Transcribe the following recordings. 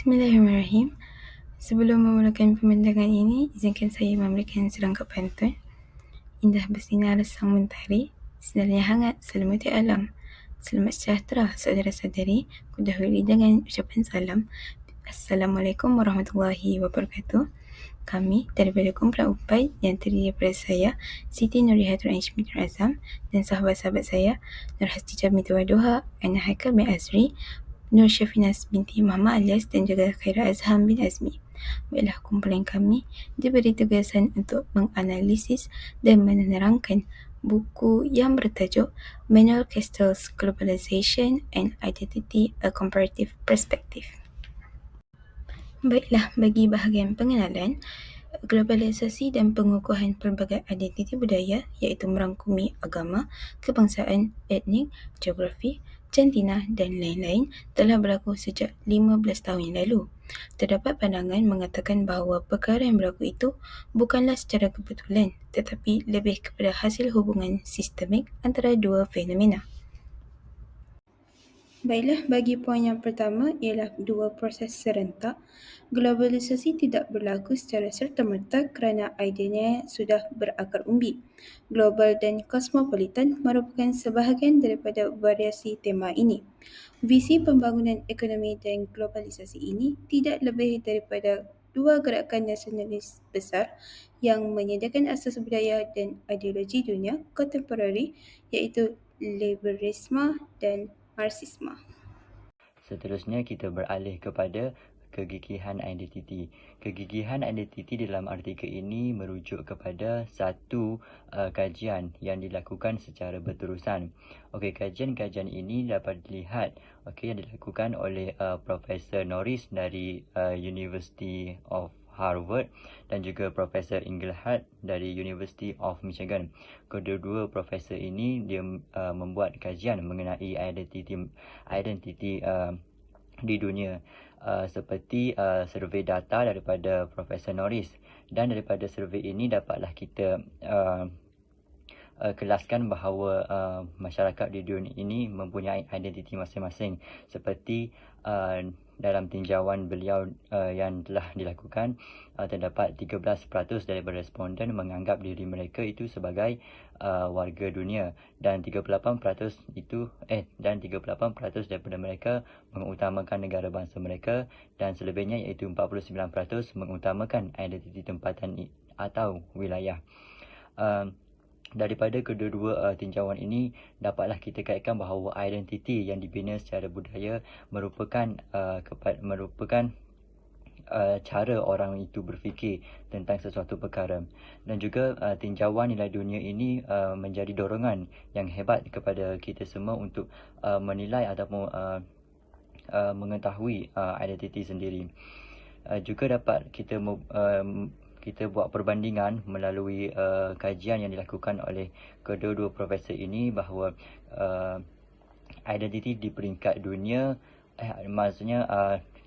Bismillahirrahmanirrahim. Sebelum memulakan pembincangan ini, izinkan saya memberikan serangkap pantun. Indah bersinar sang mentari, sinarnya hangat selimuti alam. Selamat sejahtera saudara-saudari, ku dahului dengan ucapan salam. Assalamualaikum warahmatullahi wabarakatuh. Kami daripada kumpulan Upai yang terdiri daripada saya, Siti Nurihatul Aish binti Azam, dan sahabat-sahabat saya, Nur Hastijah binti Waduha, Aina Haikal bin Azri, Nur Syafinas binti Muhammad Alias dan juga Khaira Azham bin Azmi. Baiklah, kumpulan kami diberi tugasan untuk menganalisis dan menerangkan buku yang bertajuk Manuel Castells Globalization and Identity: A Comparative Perspective. Baiklah, bagi bahagian pengenalan, globalisasi dan pengukuhan pelbagai identiti budaya iaitu merangkumi agama, kebangsaan, etnik, geografi, jantina dan lain-lain telah berlaku sejak 15 tahun yang lalu. Terdapat pandangan mengatakan bahawa perkara yang berlaku itu bukanlah secara kebetulan tetapi lebih kepada hasil hubungan sistemik antara dua fenomena. Baiklah, bagi poin yang pertama ialah dua proses serentak. Globalisasi tidak berlaku secara serta-merta kerana idenya sudah berakar umbi. Global dan kosmopolitan merupakan sebahagian daripada variasi tema ini. Visi pembangunan ekonomi dan globalisasi ini tidak lebih daripada dua gerakan nasionalis besar yang menyediakan asas budaya dan ideologi dunia kontemporari iaitu liberalisme dan Marxisme. Seterusnya kita beralih kepada kegigihan identiti. Kegigihan identiti dalam artikel ini merujuk kepada satu kajian yang dilakukan secara berterusan. Okey, kajian-kajian ini dapat dilihat yang dilakukan oleh Profesor Norris dari University of Harvard dan juga Profesor Engelhardt dari University of Michigan. Kedua-dua profesor ini dia membuat kajian mengenai identiti di dunia seperti survei data daripada Profesor Norris, dan daripada survei ini dapatlah kita kelaskan bahawa masyarakat di dunia ini mempunyai identiti masing-masing seperti dalam tinjauan beliau yang telah dilakukan, terdapat 13% daripada responden menganggap diri mereka itu sebagai warga dunia, dan 38% daripada mereka mengutamakan negara bangsa mereka, dan selebihnya iaitu 49% mengutamakan identiti tempatan atau wilayah. Daripada kedua-dua tinjauan ini dapatlah kita kaitkan bahawa identiti yang dibina secara budaya merupakan cara orang itu berfikir tentang sesuatu perkara, dan juga tinjauan nilai dunia ini menjadi dorongan yang hebat kepada kita semua untuk menilai ataupun mengetahui identiti sendiri. Juga dapat kita buat perbandingan melalui kajian yang dilakukan oleh kedua-dua profesor ini bahawa identiti di peringkat dunia, maksudnya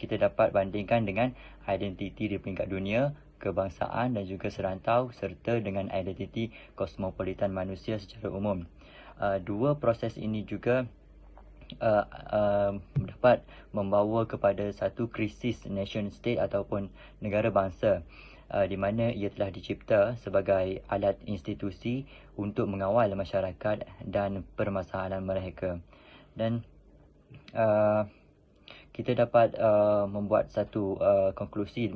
kita dapat bandingkan dengan identiti di peringkat dunia, kebangsaan dan juga serantau, serta dengan identiti kosmopolitan manusia secara umum. Dua proses ini juga dapat membawa kepada satu krisis nation state ataupun negara bangsa, di mana ia telah dicipta sebagai alat institusi untuk mengawal masyarakat dan permasalahan mereka. Dan kita dapat membuat satu konklusi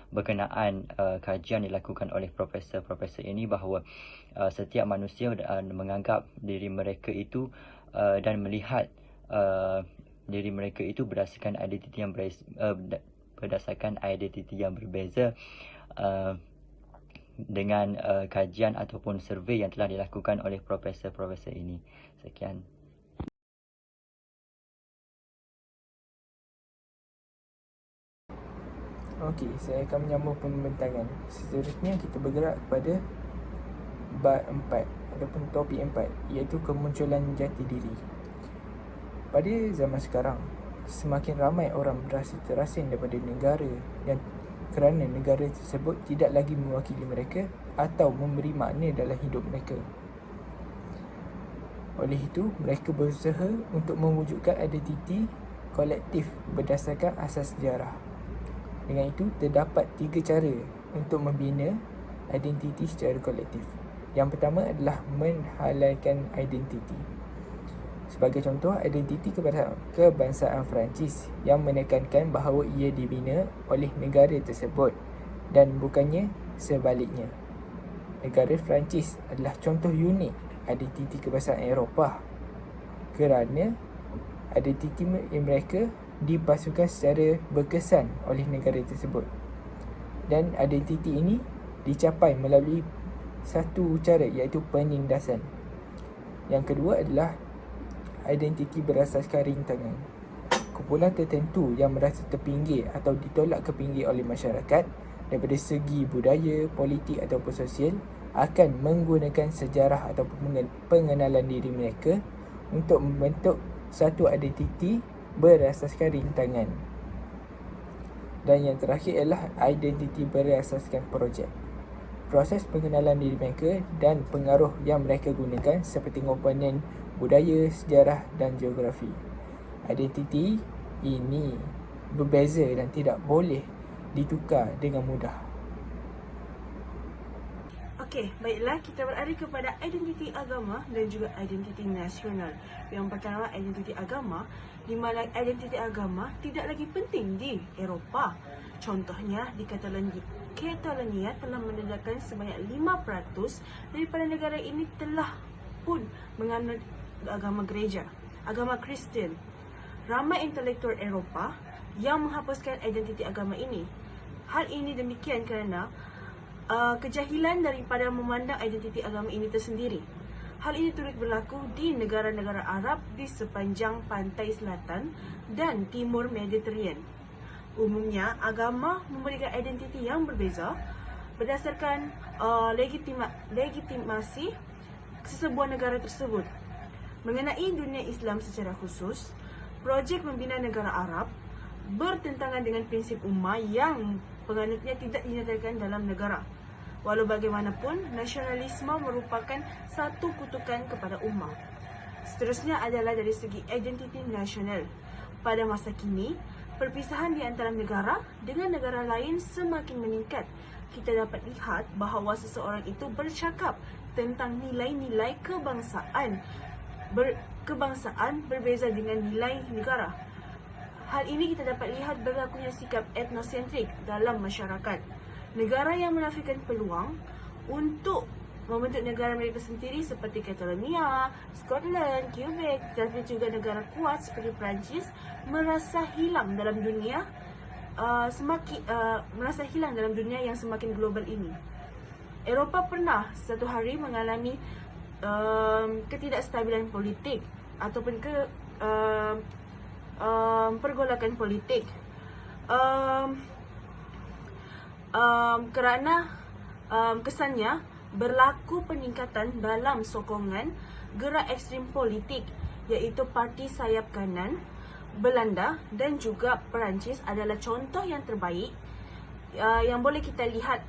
berkenaan kajian dilakukan oleh profesor-profesor ini bahawa setiap manusia menganggap diri mereka itu dan melihat diri mereka itu berdasarkan identiti yang berbeza dengan kajian ataupun survei yang telah dilakukan oleh profesor-profesor ini. Sekian. Okey, saya akan menyambung pembincangan. Seterusnya kita bergerak kepada bab 4 ataupun topik 4, iaitu kemunculan jati diri. Pada zaman sekarang, semakin ramai orang berasa terasing daripada negara yang kerana negara tersebut tidak lagi mewakili mereka atau memberi makna dalam hidup mereka. Oleh itu, mereka berusaha untuk mewujudkan identiti kolektif berdasarkan asas sejarah. Dengan itu, terdapat 3 cara untuk membina identiti secara kolektif. Yang pertama adalah menghalalkan identiti. Sebagai contoh, identiti kebangsaan Perancis yang menekankan bahawa ia dibina oleh negara tersebut dan bukannya sebaliknya. Negara Perancis adalah contoh unik identiti kebangsaan Eropah kerana identiti mereka dipasukan secara berkesan oleh negara tersebut. Dan identiti ini dicapai melalui satu cara, iaitu penindasan. Yang kedua adalah identiti berasaskan rintangan. Kumpulan tertentu yang merasa terpinggir atau ditolak ke pinggir oleh masyarakat daripada segi budaya, politik ataupun sosial akan menggunakan sejarah atau pengenalan diri mereka untuk membentuk satu identiti berasaskan rintangan. Dan yang terakhir adalah identiti berasaskan projek. Proses pengenalan diri mereka dan pengaruh yang mereka gunakan seperti komponen budaya, sejarah dan geografi. Identiti ini berbeza dan tidak boleh ditukar dengan mudah. Okey, baiklah, kita beralih kepada identiti agama dan juga identiti nasional. Yang pertama, identiti agama, di mana identiti agama tidak lagi penting di Eropah. Contohnya, di Catalonia telah menandakan sebanyak 5% daripada negara ini telah pun menganut agama gereja, agama Kristian. Ramai intelektual Eropah yang menghapuskan identiti agama ini. Hal ini demikian kerana kejahilan daripada memandang identiti agama ini tersendiri. Hal ini turut berlaku di negara-negara Arab di sepanjang pantai selatan dan timur Mediterranean. Umumnya, agama memberikan identiti yang berbeza berdasarkan legitimasi sesebuah negara tersebut. Mengenai dunia Islam secara khusus, projek membina negara Arab bertentangan dengan prinsip ummah yang penganutnya tidak dinyatakan dalam negara. Walau bagaimanapun, nasionalisme merupakan satu kutukan kepada ummah. Seterusnya adalah dari segi identiti nasional. Pada masa kini, perpisahan di antara negara dengan negara lain semakin meningkat. Kita dapat lihat bahawa seseorang itu bercakap tentang nilai-nilai kebangsaan berbeza dengan nilai negara. Hal ini kita dapat lihat berlakunya sikap etnosentrik dalam masyarakat. Negara yang menafikan peluang untuk membentuk negara mereka sendiri seperti Catalonia, Scotland, Quebec, dan juga negara kuat seperti Perancis merasa hilang dalam dunia yang semakin global ini. Eropah pernah satu hari mengalami ketidakstabilan politik ataupun pergolakan politik kerana kesannya berlaku peningkatan dalam sokongan gerak ekstrim politik, iaitu parti sayap kanan Belanda dan juga Perancis adalah contoh yang terbaik yang boleh kita lihat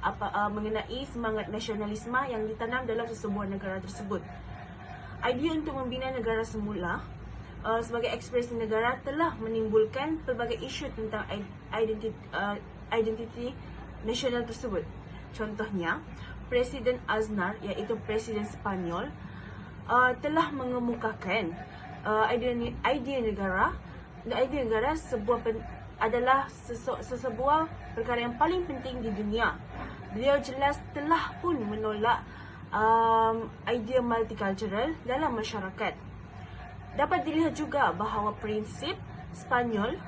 mengenai semangat nasionalisme yang ditanam dalam sesebuah negara tersebut. Idea untuk membina negara semula sebagai ekspresi negara telah menimbulkan pelbagai isu tentang identiti nasional tersebut. Contohnya, Presiden Aznar, iaitu Presiden Sepanyol, telah mengemukakan idea negara adalah sesebuah perkara yang paling penting di dunia. Beliau jelas telah pun menolak idea multicultural dalam masyarakat. Dapat dilihat juga bahawa prinsip Sepanyol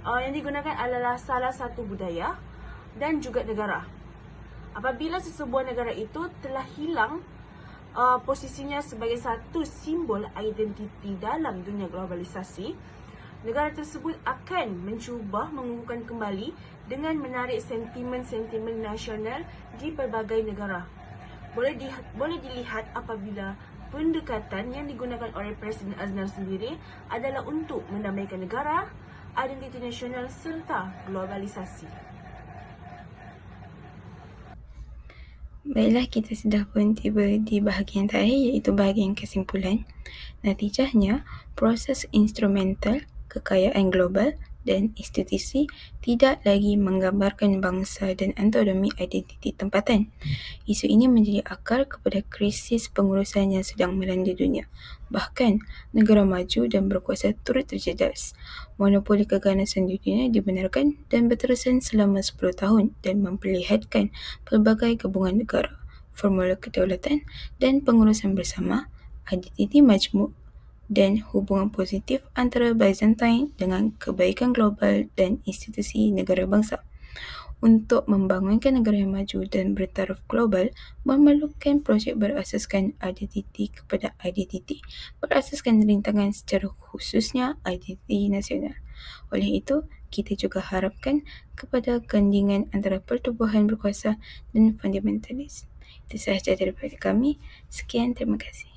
yang digunakan adalah salah satu budaya dan juga negara. Apabila sesebuah negara itu telah hilang posisinya sebagai satu simbol identiti dalam dunia globalisasi, negara tersebut akan mencuba mengukuhkan kembali dengan menarik sentimen-sentimen nasional di pelbagai negara. Boleh dilihat apabila pendekatan yang digunakan oleh Presiden Aznar sendiri adalah untuk mendamaikan negara, identiti nasional serta globalisasi. Baiklah, kita sudah pun tiba di bahagian terakhir, iaitu bahagian kesimpulan. Natijahnya, proses instrumental kekayaan global dan institusi tidak lagi menggambarkan bangsa dan autonomi identiti tempatan. Isu ini menjadi akar kepada krisis pengurusan yang sedang melanda dunia. Bahkan, negara maju dan berkuasa turut terjejas. Monopoli keganasan di dunia dibenarkan dan berterusan selama 10 tahun dan memperlihatkan pelbagai gabungan negara, formula kedaulatan dan pengurusan bersama, identiti majmuk dan hubungan positif antara Byzantine dengan kebaikan global dan institusi negara bangsa. Untuk membangunkan negara yang maju dan bertaraf global memerlukan projek berasaskan identiti kepada identiti, berasaskan rintangan secara khususnya identiti nasional. Oleh itu, kita juga harapkan kepada gandingan antara pertubuhan berkuasa dan fundamentalis. Itu sahaja daripada kami. Sekian, terima kasih.